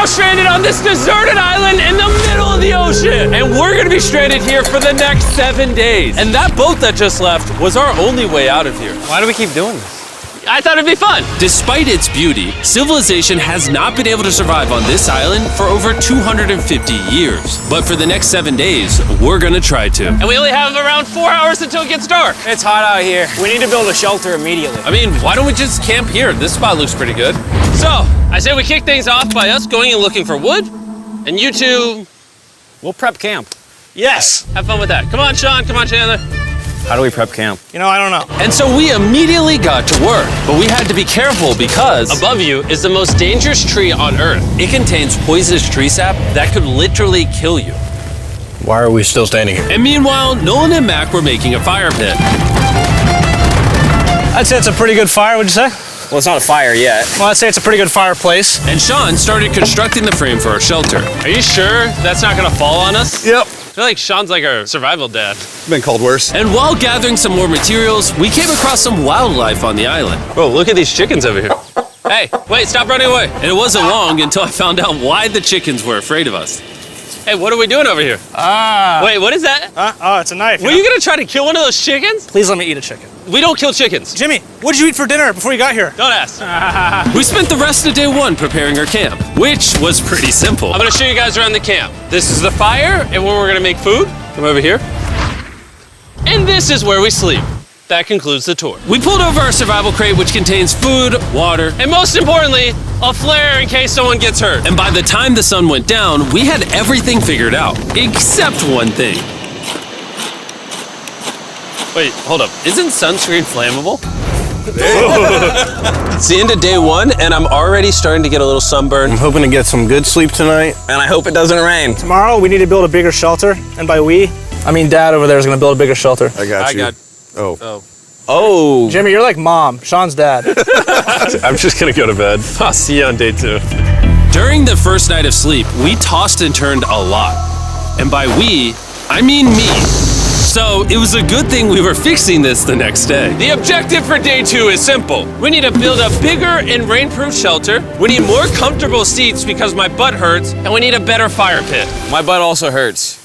stranded on this deserted island in the middle of the ocean. And we're gonna be stranded here for the next 7 days. And that boat that just left was our only way out of here. Why do we keep doing this? I thought it'd be fun. Despite its beauty, civilization has not been able to survive on this island for over 250 years. But for the next 7 days, we're gonna try to. And we only have around 4 hours until it gets dark. It's hot out here. We need to build a shelter immediately. I mean, why don't we just camp here? This spot looks pretty good. So, I say we kick things off by us going and looking for wood, and you two, We'll prep camp. yes, have fun with that. Come on, Sean, come on, Chandler. How do we prep camp? You know, I don't know. And so we immediately got to work, but we had to be careful because Above you is the most dangerous tree on Earth. it contains poisonous tree sap that could literally kill you. Why are we still standing here? And meanwhile, Nolan and Mac were making a fire pit. I'd say it's a pretty good fire, would you say? Well, it's not a fire yet. Well, I'd say it's a pretty good fireplace. And Sean started constructing the frame for our shelter. Are you sure that's not gonna fall on us? Yep. I feel like Sean's like our survival dad. Been called worse. And while gathering some more materials, we came across some wildlife on the island. Whoa, look at these chickens over here. Hey, wait, stop running away. And it wasn't long until I found out why the chickens were afraid of us. Hey, what are we doing over here? Wait, what is that? Oh, it's a knife. Were you gonna try to kill one of those chickens? Please let me eat a chicken. We don't kill chickens. Jimmy, what did you eat for dinner before you got here? Don't ask. We spent the rest of day one preparing our camp, which was pretty simple. I'm gonna show you guys around the camp. This is the fire and where we're gonna make food. Come over here. And this is where we sleep. That concludes the tour. We pulled over our survival crate, which contains food, water, And most importantly, a flare in case someone gets hurt. and by the time the sun went down, we had everything figured out, except one thing. Wait, hold up. Isn't sunscreen flammable? It's the end of day one, and I'm already starting to get a little sunburn. I'm hoping to get some good sleep tonight. And I hope it doesn't rain. Tomorrow, we need to build a bigger shelter. And by we, I mean Dad over there is going to build a bigger shelter. I got you. Oh. Oh. Jimmy, you're like Mom. Sean's dad. I'm just gonna go to bed. I'll see you on day 2. During the first night of sleep, we tossed and turned a lot. And by we, I mean me. So it was a good thing we were fixing this the next day. The objective for day 2 is simple. We need to build a bigger and rainproof shelter. We need more comfortable seats because my butt hurts, and we need a better fire pit. My butt also hurts.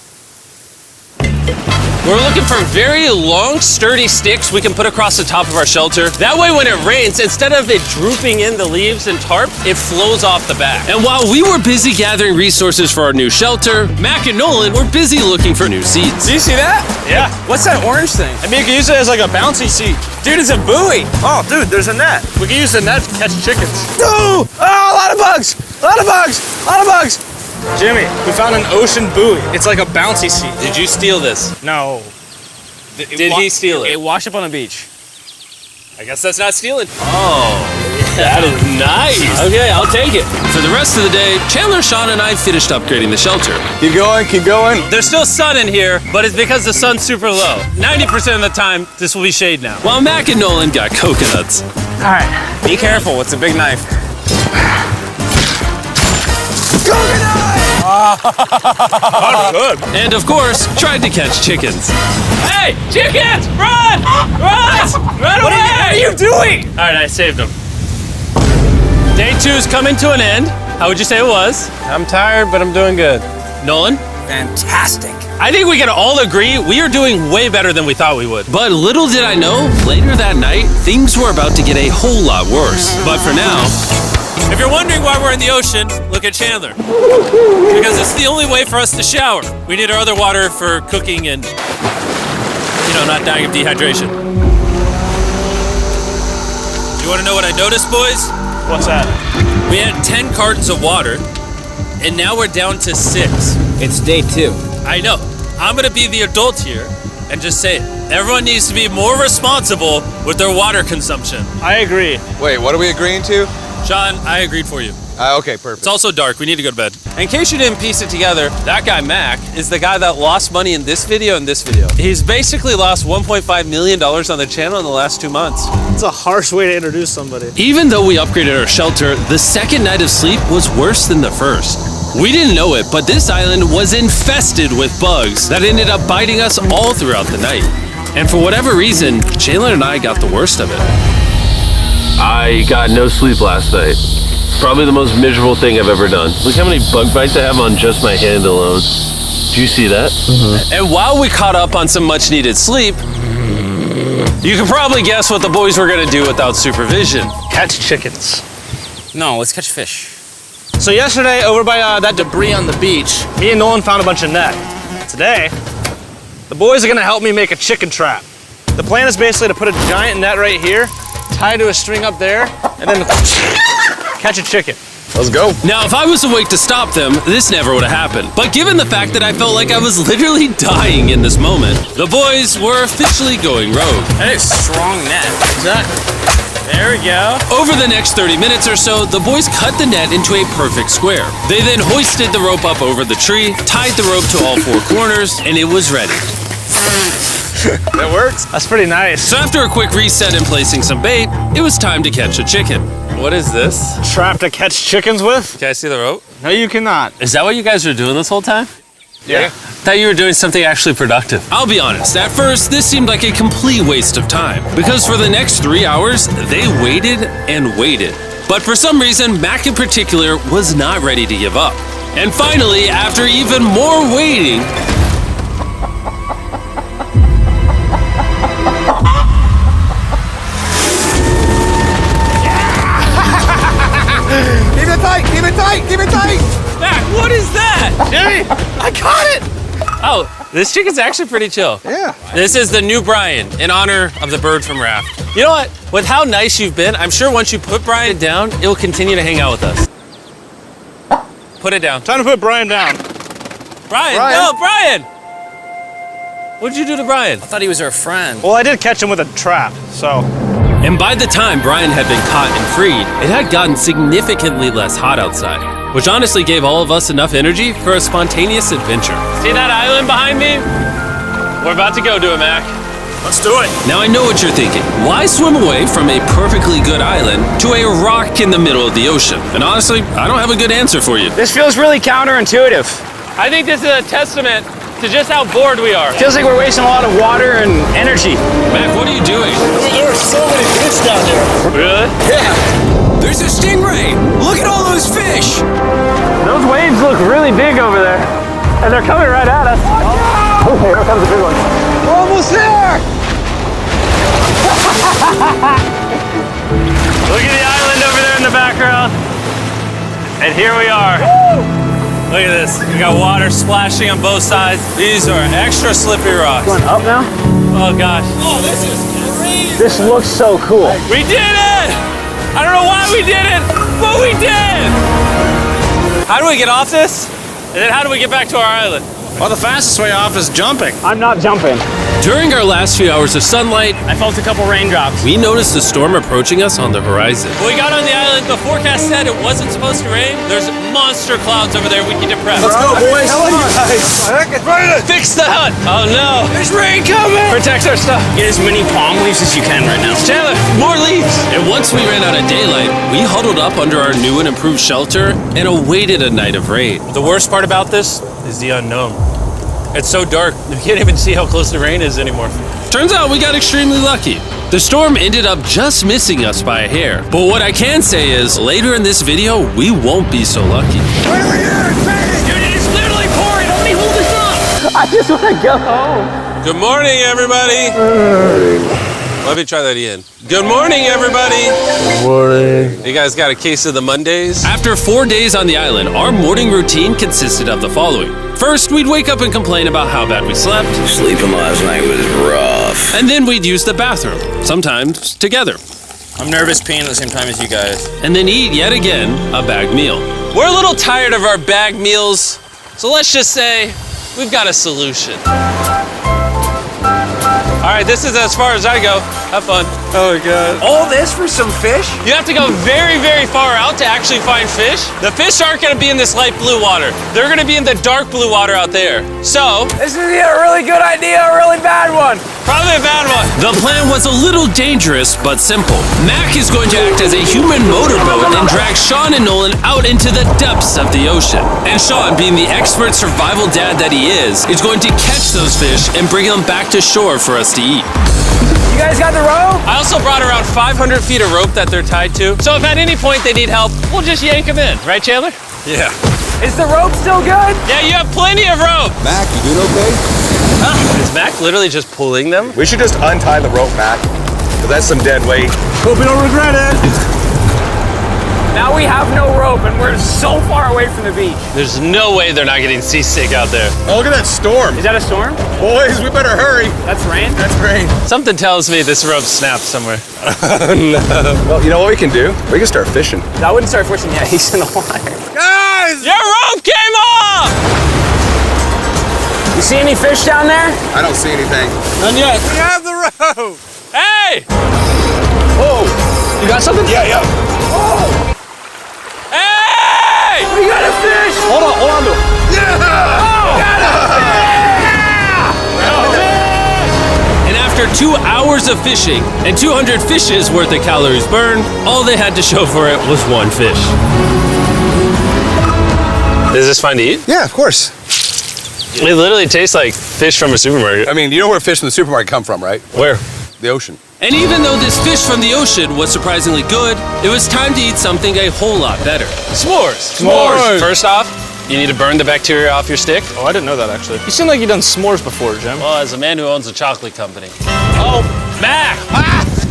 We're looking for very long, sturdy sticks we can put across the top of our shelter. That way when it rains, instead of it drooping in the leaves and tarp, it flows off the back. And while we were busy gathering resources for our new shelter, Mac and Nolan were busy looking for new seats. Do you see that? Yeah. What's that orange thing? I mean, you can use it as like a bouncy seat. Dude, it's a buoy. Oh, dude, there's a net. We can use the net to catch chickens. Oh, a lot of bugs. A lot of bugs. A lot of bugs. Jimmy, we found an ocean buoy. It's like a bouncy seat. Did you steal this? No. Did he steal it? It washed up on the beach. I guess that's not stealing. Oh, that is nice. Okay, I'll take it. For the rest of the day, Chandler, Sean, and I finished upgrading the shelter. Keep going, keep going. There's still sun in here, but it's because the sun's super low. 90% of the time, this will be shade now. While Mac and Nolan got coconuts. All right. Be careful. It's a big knife. And of course, tried to catch chickens. Hey, chickens, run! Run! Run away! What are you doing? All right, I saved them. Day 2's coming to an end. How would you say it was? I'm tired, but I'm doing good. Nolan? Fantastic. I think we can all agree we are doing way better than we thought we would. But little did I know, later that night, things were about to get a whole lot worse. But for now, If you're wondering why we're in the ocean, look at Chandler. Because it's the only way for us to shower. We need our other water for cooking and, not dying of dehydration. You want to know what I noticed, boys? What's that? We had 10 cartons of water, and now we're down to 6. It's day 2. I know. I'm gonna be the adult here and just say it. Everyone needs to be more responsible with their water consumption. I agree. Wait, what are we agreeing to? Sean, I agreed for you. Okay, perfect. It's also dark. We need to go to bed. In case you didn't piece it together, that guy Mac is the guy that lost money in this video and this video. He's basically lost $1.5 million on the channel in the last 2 months. It's a harsh way to introduce somebody. even though we upgraded our shelter, the second night of sleep was worse than the first. We didn't know it, but this island was infested with bugs that ended up biting us all throughout the night. And for whatever reason, Chandler and I got the worst of it. I got no sleep last night. Probably the most miserable thing I've ever done. Look how many bug bites I have on just my hand alone. Do you see that? And while we caught up on some much needed sleep, you can probably guess what the boys were gonna do without supervision. Catch chickens. No, let's catch fish. So yesterday, over by that debris on the beach, me and Nolan found a bunch of net. Today, the boys are gonna help me make a chicken trap. The plan is basically to put a giant net right here, tie to a string up there, and then catch a chicken. Let's go. Now, if I was awake to stop them, this never would have happened. But given the fact that I felt like I was literally dying in this moment, the boys were officially going rogue. That is strong net. Exactly. There we go. Over the next 30 minutes or so, the boys cut the net into a perfect square. They then hoisted the rope up over the tree, tied the rope to all four corners, and it was ready. That works. That's pretty nice. So after a quick reset and placing some bait, it was time to catch a chicken. What is this? Trap to catch chickens with? Can I see the rope? No, you cannot. Is that what you guys were doing this whole time? Yeah. I thought you were doing something actually productive. I'll be honest, at first, this seemed like a complete waste of time. Because for the next 3 hours, they waited and waited. But for some reason, Mac in particular was not ready to give up. And finally, after even more waiting, Keep it tight, keep it tight, keep it tight. Mac, what is that? Jimmy, I caught it! Oh, this chicken's actually pretty chill. Yeah. This is the new Brian in honor of the bird from Raft. You know what? With how nice you've been, I'm sure once you put Brian down, it will continue to hang out with us. Put it down. Time to put Brian down. Brian, no, Brian! What'd you do to Brian? I thought he was our friend. Well, I did catch him with a trap, so. and by the time Brian had been caught and freed, it had gotten significantly less hot outside, which honestly gave all of us enough energy for a spontaneous adventure. See that island behind me? We're about to go to it, Mac. Let's do it. Now I know what you're thinking. Why swim away from a perfectly good island to a rock in the middle of the ocean? And honestly, I don't have a good answer for you. This feels really counterintuitive. I think this is a testament to just how bored we are. Feels like we're wasting a lot of water and energy. Mac, what are you doing? There are so many fish down there. Really? Yeah. There's a stingray. Look at all those fish. Those waves look really big over there. And they're coming right at us. Oh, here comes a big one. We're almost there. Look at the island over there in the background. And here we are. Look at this. We got water splashing on both sides. These are extra slippery rocks. Going up now? Oh gosh. Oh, this is crazy. This looks so cool. We did it! I don't know why we did it, but we did! How do we get off this? And then how do we get back to our island? Well, the fastest way off is jumping. I'm not jumping. During our last few hours of sunlight, I felt a couple raindrops. we noticed a storm approaching us on the horizon. When we got on the island, the forecast said it wasn't supposed to rain. There's monster clouds over there we can depress. Let's go, boys. Fix the hut! Oh no! There's rain coming. Protect our stuff. Get as many palm leaves as you can right now. Chandler, more leaves! And once we ran out of daylight, we huddled up under our new and improved shelter and awaited a night of rain. The worst part about this is the unknown. It's so dark, you can't even see how close the rain is anymore. Turns out we got extremely lucky. The storm ended up just missing us by a hair. But what I can say is, later in this video, we won't be so lucky. Dude, it is literally pouring! Help me hold this up! I just want to go home. Good morning, everybody! Let me try that again. Good morning, everybody! Good morning. You guys got a case of the Mondays? After 4 days on the island, our morning routine consisted of the following. First, we'd wake up and complain about how bad we slept. Sleeping last night was rough. And then we'd use the bathroom, sometimes together. I'm nervous peeing at the same time as you guys. And then eat yet again a bagged meal. We're a little tired of our bag meals, so let's just say we've got a solution. All right, this is as far as I go. Have fun. Oh, God. All this for some fish? You have to go very, very far out to actually find fish. The fish aren't gonna be in this light blue water. They're gonna be in the dark blue water out there. So, This is either a really good idea or a really bad one. probably a bad one. The plan was a little dangerous, but simple. Mac is going to act as a human motorboat and drag Sean and Nolan out into the depths of the ocean. And Sean, being the expert survival dad that he is going to catch those fish and bring them back to shore for us to eat. You guys got the rope? I also brought around 500 feet of rope that they're tied to. So if at any point they need help, we'll just yank them in. Right, Chandler? Yeah. Is the rope still good? Yeah, you have plenty of rope. Mac, you doing okay? Is Mac literally just pulling them? We should just untie the rope, Mac. Because that's some dead weight. Hope you don't regret it. Now we have no rope and we're so far away from the beach. There's no way they're not getting seasick out there. Oh, look at that storm. Is that a storm? Boys, we better hurry. That's rain? That's rain. Something tells me this rope snapped somewhere. No. Well, you know what we can do? We can start fishing. I wouldn't start fishing yet. He's in the water. Guys! Your rope came off! You see any fish down there? I don't see anything. None yet. We have the rope. Hey! Oh, You got something? yeah. Hey! We got a fish! Hold on to it. And after 2 hours of fishing and 200 fishes worth of calories burned, all they had to show for it was one fish. Is this fun to eat? Yeah, of course. It literally tastes like fish from a supermarket. I mean, you know where fish from the supermarket come from, right? Where? The ocean. And even though this fish from the ocean was surprisingly good, it was time to eat something a whole lot better. S'mores. S'mores. First off, you need to burn the bacteria off your stick. Oh, I didn't know that actually. You seem like you've done s'mores before, Jim. Well, as a man who owns a chocolate company. Oh, Mac!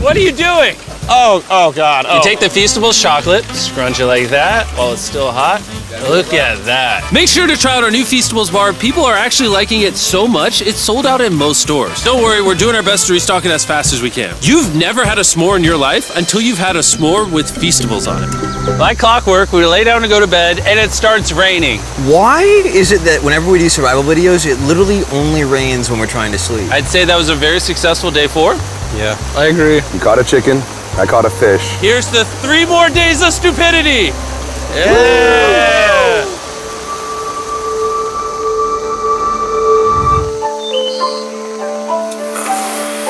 What are you doing? Oh God. You take the Feastables chocolate, scrunch it like that while it's still hot. Look at that. Make sure to try out our new Feastables bar. People are actually liking it so much, it's sold out in most stores. Don't worry, we're doing our best to restock it as fast as we can. You've never had a s'more in your life until you've had a s'more with Feastables on it. Like clockwork, we lay down to go to bed and it starts raining. Why is it that whenever we do survival videos, it literally only rains when we're trying to sleep? I'd say that was a very successful day 4. Yeah. I agree. You caught a chicken. I caught a fish. Here's the 3 more days of stupidity. Yeah.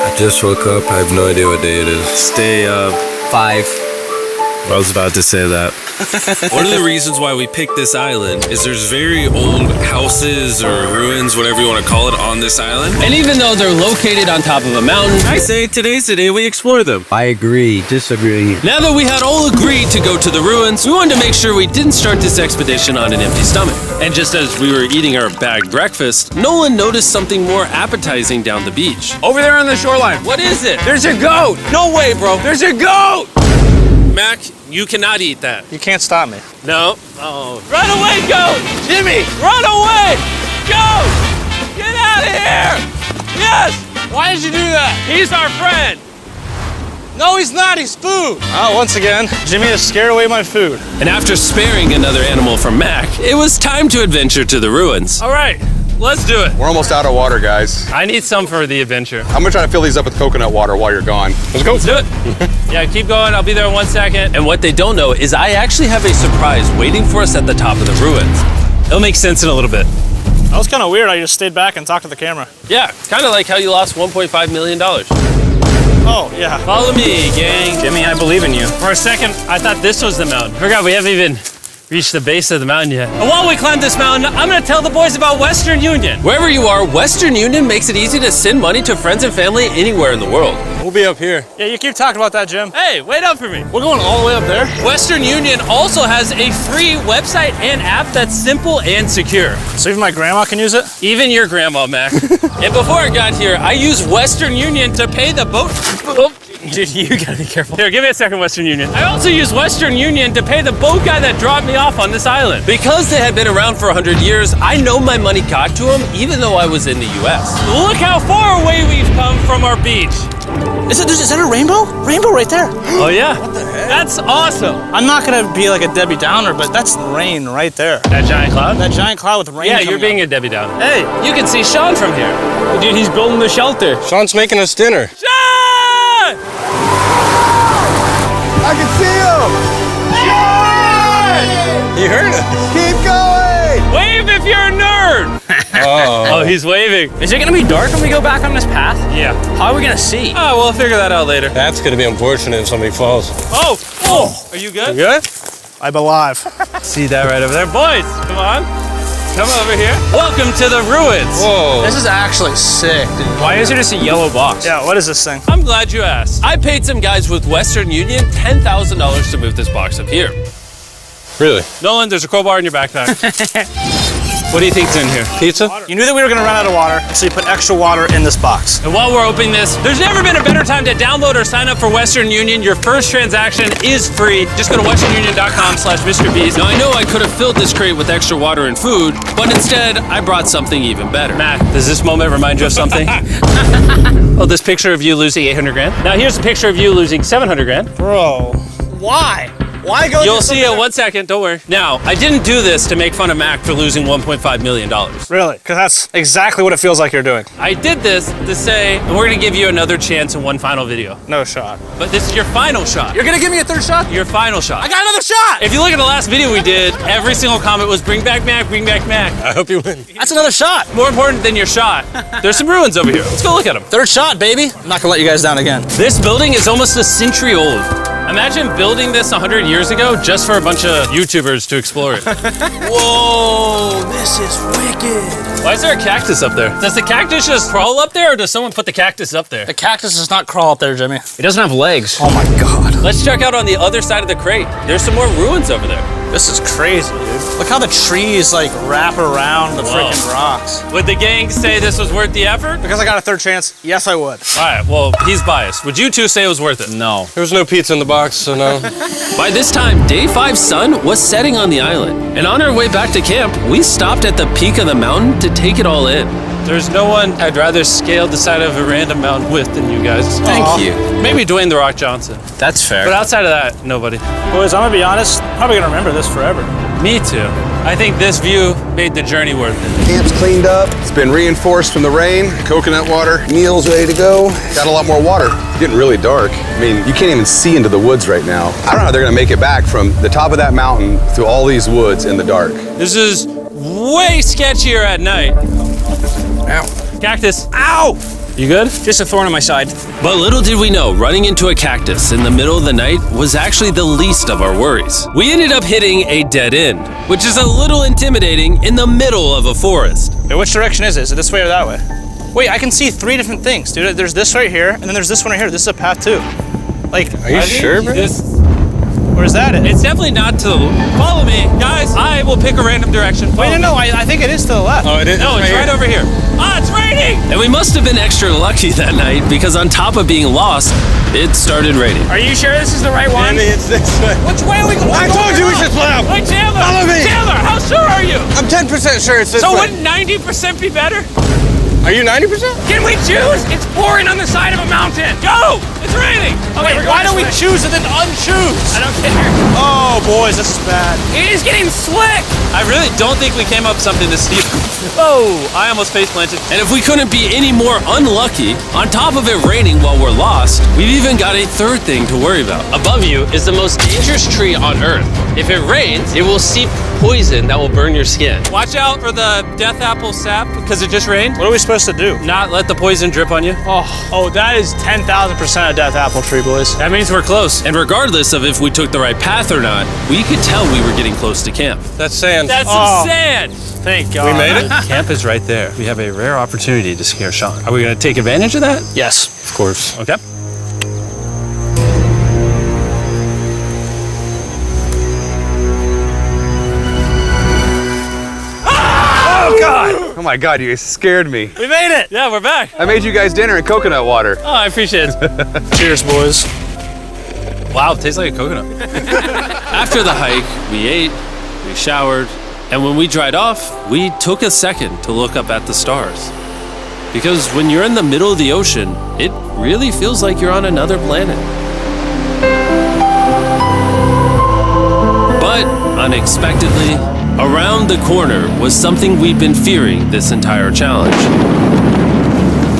I just woke up. I have no idea what day it is. Stay up. 5. I was about to say that. One of the reasons why we picked this island is there's very old houses or ruins, whatever you want to call it, on this island. And even though they're located on top of a mountain, I say today's the day we explore them. I agree. Disagree. Now that we had all agreed to go to the ruins, we wanted to make sure we didn't start this expedition on an empty stomach. And just as we were eating our bagged breakfast, Nolan noticed something more appetizing down the beach. Over there on the shoreline. What is it? There's a goat. No way, bro. There's a goat. Mac, you cannot eat that. You can't stop me. No. Oh. Run away, goat! Jimmy! Run away! Goat! Get out of here! Yes! Why did you do that? He's our friend. No, he's not. He's food. Oh, once again, Jimmy has scared away my food. And after sparing another animal from Mac, it was time to adventure to the ruins. All right, let's do it. We're almost out of water, guys. I need some for the adventure. I'm gonna try to fill these up with coconut water while you're gone. Let's go. Let's do it. Yeah, keep going. I'll be there in 1 second. And what they don't know is I actually have a surprise waiting for us at the top of the ruins. It'll make sense in a little bit. That was kind of weird. I just stayed back and talked to the camera. Yeah, kind of like how you lost $1.5 million. Oh, yeah. Follow me, gang. Jimmy, I believe in you. For a second, I thought this was the mountain. Forgot we haven't even reached the base of the mountain yet. And while we climb this mountain, I'm gonna tell the boys about Western Union. Wherever you are, Western Union makes it easy to send money to friends and family anywhere in the world. We'll be up here. Yeah, you keep talking about that, Jim. Hey, wait up for me. We're going all the way up there. Western Union also has a free website and app that's simple and secure. So even my grandma can use it? Even your grandma, Mac. And before I got here, I used Western Union to pay the boat. Oh, dude, you gotta be careful. Here, give me a second, Western Union. I also used Western Union to pay the boat guy that dropped me off on this island. Because they had been around for 100 years, I know my money got to them even though I was in the US. Look how far away we've come from our beach. Is that a rainbow? Rainbow right there. Oh yeah? What the heck? That's awesome. I'm not gonna be like a Debbie Downer, but that's rain right there. That giant cloud? That giant cloud with rain. Yeah, you're being a Debbie Downer. Hey, you can see Sean from here. Dude, he's building the shelter. Sean's making us dinner. Sean! I can see him! You heard it. Keep going! Wave if you're a nerd! Oh, he's waving. Is it gonna be dark when we go back on this path? Yeah. How are we gonna see? Oh, we'll figure that out later. That's gonna be unfortunate if somebody falls. Oh! Oh! Are you good? Good? I'm alive. See that right over there? Boys, come on. Come over here. Welcome to the ruins. Whoa. This is actually sick, dude. Why is it just a yellow box? Yeah, what is this thing? I'm glad you asked. I paid some guys with Western Union $10,000 to move this box up here. Really? Nolan, there's a crowbar in your backpack. What do you think's in here? Pizza? You knew that we were gonna run out of water, so you put extra water in this box. And while we're opening this, there's never been a better time to download or sign up for Western Union. Your first transaction is free. Just go to westernunion.com/MrBeast. Now, I know I could have filled this crate with extra water and food, but instead, I brought something even better. Matt, does this moment remind you of something? Oh, this picture of you losing 800 grand? Now here's a picture of you losing 700 grand. Bro, why? Why go? You'll see it in 1 second, don't worry. Now, I didn't do this to make fun of Mac for losing $1.5 million. Really? Because that's exactly what it feels like you're doing. I did this to say, and we're gonna give you another chance in one final video. No shot. But this is your final shot. You're gonna give me a third shot? Your final shot. I got another shot! If you look at the last video we did, every single comment was bring back Mac, bring back Mac. I hope you win. That's another shot. More important than your shot, there's some ruins over here. Let's go look at them. Third shot, baby. I'm not gonna let you guys down again. This building is almost a century old. Imagine building this 100 years ago just for a bunch of YouTubers to explore it. Whoa, this is wicked. Why is there a cactus up there? Does the cactus just crawl up there or does someone put the cactus up there? The cactus does not crawl up there, Jimmy. It doesn't have legs. Oh my God. Let's check out on the other side of the crate. There's some more ruins over there. This is crazy, dude. Look how the trees like wrap around the freaking rocks. Would the gang say this was worth the effort? Because I got a third chance, yes I would. All right, well, he's biased. Would you two say it was worth it? No. There was no pizza in the box, so no. By this time, Day 5's sun was setting on the island. And on our way back to camp, we stopped at the peak of the mountain to take it all in. There's no one I'd rather scale the side of a random mountain with than you guys. Thank you. Maybe Dwayne The Rock Johnson. That's fair. But outside of that, nobody. Boys, I'm gonna be honest, probably gonna remember this forever. Me too. I think this view made the journey worth it. Camp's cleaned up. It's been reinforced from the rain. Coconut water. Meal's ready to go. Got a lot more water. It's getting really dark. I mean, you can't even see into the woods right now. I don't know how they're gonna make it back from the top of that mountain through all these woods in the dark. This is way sketchier at night. Ow. Cactus. Ow! You good? Just a thorn on my side. But little did we know, running into a cactus in the middle of the night was actually the least of our worries. We ended up hitting a dead end, which is a little intimidating in the middle of a forest. Wait, which direction is it? Is it this way or that way? Wait, I can see three different things, dude. There's this right here, and then there's this one right here. This is a path too. Like, Are you sure, bro? where's that at? It's definitely not to the... Follow me. Guys, I will pick a random direction. Wait, no, I think it is to the left. Oh, it is? No, it's right over here. Ah, it's raining! And we must have been extra lucky that night because on top of being lost, it started raining. Are you sure this is the right one? It's this way. Which way are we going? I told you we should play out. Wait, Chandler! Follow me. Chandler, how sure are you? I'm 10% sure it's this So way. wouldn't 90% be better? Are you 90%? Can we choose? It's pouring on the side of a mountain. Go! It's raining! Okay, Wait, why don't we choose and then unchoose? I don't care. Oh, boys, this is bad. It is getting slick. I really don't think we came up something this steep. Oh, I almost face planted. And if we couldn't be any more unlucky, on top of it raining while we're lost, we've even got a third thing to worry about. Above you is the most dangerous tree on Earth. If it rains, it will seep poison that will burn your skin. Watch out for the death apple sap because it just rained. What are we supposed to do? Not let the poison drip on you. Oh, that is 10,000% a death apple tree, boys. That means we're close. And regardless of if we took the right path or not, we could tell we were getting close to camp. That's sand. That's Oh. some sand. Thank God. We made it? Camp is right there. We have a rare opportunity to scare Sean. Are we going to take advantage of that? Yes. Of course. Okay. Oh, God. Oh my God, you guys scared me. We made it. Yeah, we're back. I made you guys dinner in coconut water. Oh, I appreciate it. Cheers, boys. Wow, it tastes like a coconut. After the hike, we ate, we showered, and when we dried off, we took a second to look up at the stars. Because when you're in the middle of the ocean, it really feels like you're on another planet. But unexpectedly, around the corner was something we'd been fearing this entire challenge.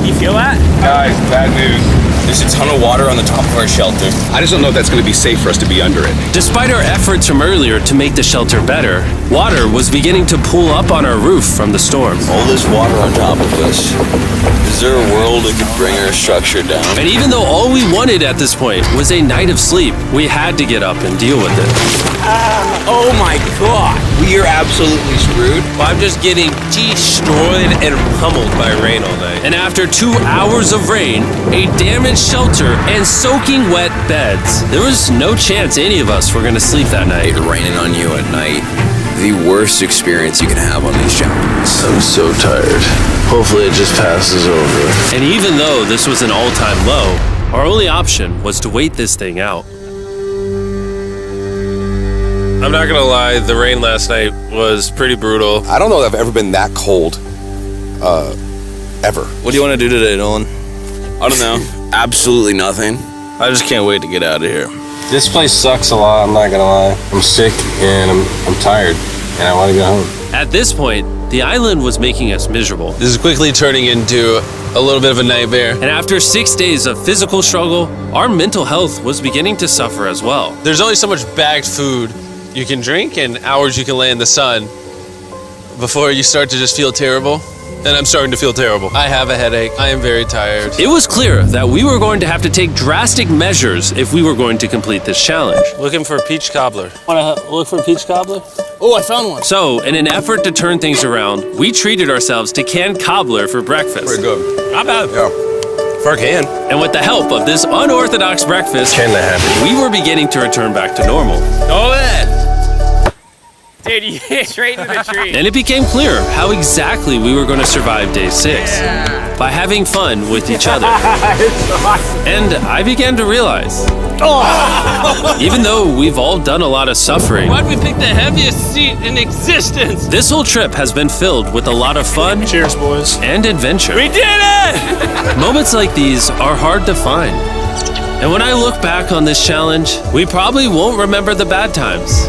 You feel that? Guys, bad news. There's a ton of water on the top of our shelter. I just don't know if that's going to be safe for us to be under it. Despite our efforts from earlier to make the shelter better, Water was beginning to pool up on our roof from the storm. All this water on top of us. Is there a world that could bring our structure down? And even though all we wanted at this point was a night of sleep, we had to get up and deal with it. Oh my god! We are absolutely screwed. I'm just getting destroyed and pummeled by rain all night. And after 2 hours of rain, a damaged shelter, and soaking wet beds, there was no chance any of us were going to sleep that night. It raining on you at night. The worst experience you can have on these challenges. I'm so tired. Hopefully it just passes over. And even though this was an all-time low, our only option was to wait this thing out. I'm not gonna lie, the rain last night was pretty brutal. I don't know that I've ever been that cold, ever. What do you want to do today, Nolan? I don't know. Absolutely nothing. I just can't wait to get out of here. This place sucks a lot, I'm not gonna lie. I'm sick and I'm tired and I want to go home. At this point, the island was making us miserable. This is quickly turning into a little bit of a nightmare. And after 6 days of physical struggle, our mental health was beginning to suffer as well. There's only so much bagged food you can drink and hours you can lay in the sun before you start to just feel terrible. And I'm starting to feel terrible. I have a headache. I am very tired. It was clear that we were going to have to take drastic measures if we were going to complete this challenge. Looking for a peach cobbler. Want to look for a peach cobbler? Oh, I found one. So, in an effort to turn things around, we treated ourselves to canned cobbler for breakfast. Pretty good. Not bad. Yeah. For a can. And with the help of this unorthodox breakfast, Can that happen? we were beginning to return back to normal. Oh, man. Dude, you hit straight into the tree. And it became clear how exactly we were going to survive day 6. By having fun with each other. And I began to realize, even though we've all done a lot of suffering, Why'd we pick the heaviest seat in existence? this whole trip has been filled with a lot of fun. Cheers, boys. And adventure. We did it! Moments like these are hard to find. And when I look back on this challenge, we probably won't remember the bad times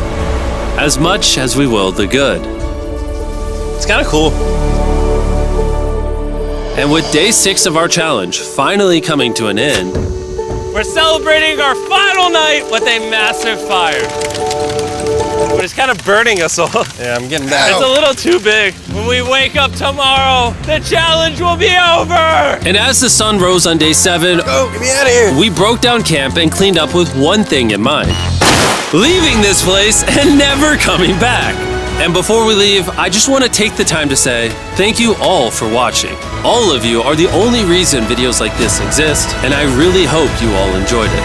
as much as we will the good. It's kind of cool. And with day 6 of our challenge finally coming to an end, We're celebrating our final night with a massive fire. But it's kind of burning us all. Yeah, I'm getting that. It's a little too big. When we wake up tomorrow, the challenge will be over! and as the sun rose on day 7, Oh, get me out of here. we broke down camp and cleaned up with one thing in mind: leaving this place and never coming back. And before we leave, I just want to take the time to say thank you all for watching. All of you are the only reason videos like this exist, and I really hope you all enjoyed it.